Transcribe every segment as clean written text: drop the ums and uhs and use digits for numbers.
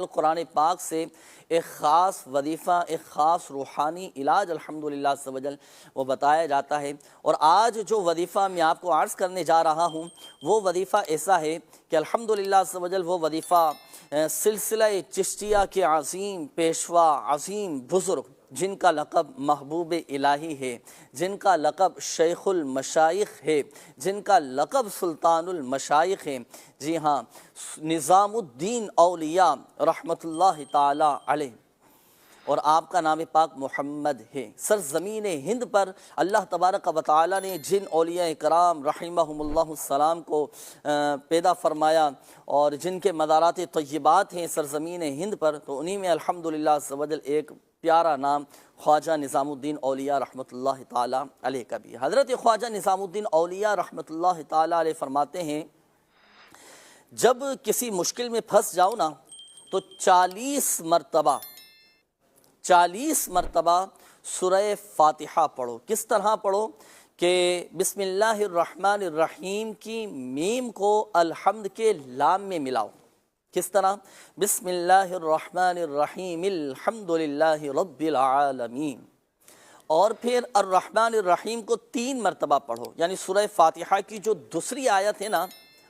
قرآن پاک سے ایک خاص وظیفہ، ایک خاص روحانی علاج الحمدللہ عز و جل وہ بتایا جاتا ہے۔ اور آج جو وظیفہ میں آپ کو عرض کرنے جا رہا ہوں وہ وظیفہ ایسا ہے کہ الحمدللہ عز و جل وہ وظیفہ سلسلہ چشتیہ کے عظیم پیشوا، عظیم بزرگ، جن کا لقب محبوب الہی ہے، جن کا لقب شیخ المشائخ ہے، جن کا لقب سلطان المشائخ ہے، جی ہاں، نظام الدین اولیاء رحمۃ اللہ تعالی علیہ، اور آپ کا نام پاک محمد ہے۔ سرزمین ہند پر اللہ تبارک و تعالی نے جن اولیاء کرام رحمہم اللہ السلام کو پیدا فرمایا اور جن کے مزارات طیبات ہیں سرزمین ہند پر، تو انہی میں الحمدللہ عز و جل ایک پیارا نام خواجہ نظام الدین اولیاء رحمۃ اللہ تعالی علیہ کا بھی۔ حضرت خواجہ نظام الدین اولیاء رحمۃ اللہ تعالی علیہ فرماتے ہیں، جب کسی مشکل میں پھنس جاؤ نا تو 40 مرتبہ سورہ فاتحہ پڑھو۔ کس طرح پڑھو کہ بسم اللہ الرحمن الرحیم کی میم کو الحمد کے لام میں ملاؤ۔ کس طرح؟ بسم اللہ الرحمن الرحیم الحمدللہ رب العالمین، اور پھر الرحمن الرحیم کو 3 مرتبہ پڑھو، یعنی سورہ فاتحہ کی جو دوسری آیت ہے نا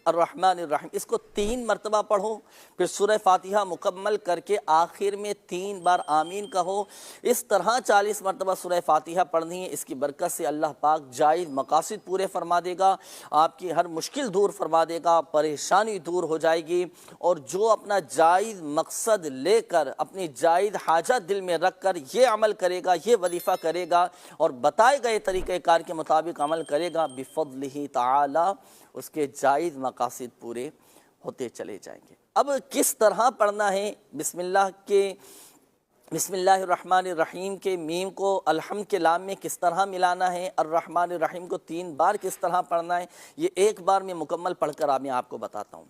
الرحمن الرحیم، اس کو 3 مرتبہ پڑھو، پھر سورہ فاتحہ مکمل کر کے آخر میں 3 بار آمین کہو۔ اس طرح 40 مرتبہ سورہ فاتحہ پڑھنی ہے۔ اس کی برکت سے اللہ پاک جائز مقاصد پورے فرما دے گا، آپ کی ہر مشکل دور فرما دے گا، پریشانی دور ہو جائے گی، اور جو اپنا جائز مقصد لے کر، اپنی جائز حاجت دل میں رکھ کر یہ عمل کرے گا، یہ وظیفہ کرے گا اور بتائے گئے طریقہ کار کے مطابق عمل کرے گا، بفضلہ تعالی اس کے جائز مقاصد پورے ہوتے چلے جائیں گے۔ اب کس طرح پڑھنا ہے؟ بسم اللہ الرحمن الرحیم کے میم کو الحمد کے لام میں کس طرح ملانا ہے، الرحمن الرحیم کو 3 بار کس طرح پڑھنا ہے، یہ ایک بار میں مکمل پڑھ کر میں آپ کو بتاتا ہوں۔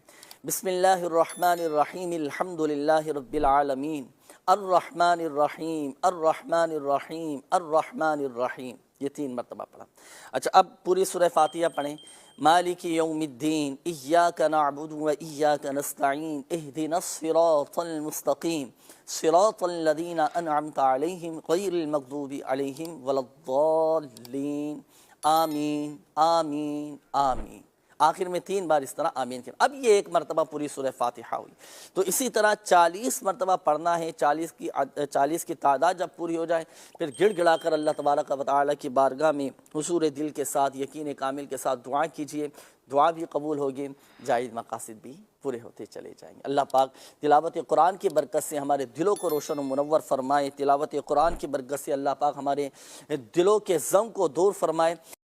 بسم اللہ الرحمن الرحیم الحمدللہ رب العالمین الرحمن الرحیم الرحمن الرحیم الرحمن الرحیم، یہ 3 مرتبہ پڑھا۔ اچھا، اب پوری سورہ فاتحہ پڑھیں۔ مالک یوم الدین ایاک نعبد و ایاک نستعین اہدنا الصراط المستقیم صراط الذین انعمت علیہم غیر المغضوب علیہم ولا الضالین آمین آمین آمین۔ آخر میں 3 بار اس طرح آمین کر۔ اب یہ 1 مرتبہ پوری سورہ فاتحہ ہوئی، تو اسی طرح 40 مرتبہ پڑھنا ہے۔ 40 کی تعداد جب پوری ہو جائے پھر گڑ گڑا کر اللہ تبارک و تعالی کی بارگاہ میں حضور دل کے ساتھ، یقین کامل کے ساتھ دعا کیجئے، دعا بھی قبول ہوگی، جائز مقاصد بھی پورے ہوتے چلے جائیں گے۔ اللہ پاک تلاوت قرآن کی برکت سے ہمارے دلوں کو روشن و منور فرمائے، تلاوت قرآن کی برکت سے اللہ پاک ہمارے دلوں کے غم کو دور فرمائے۔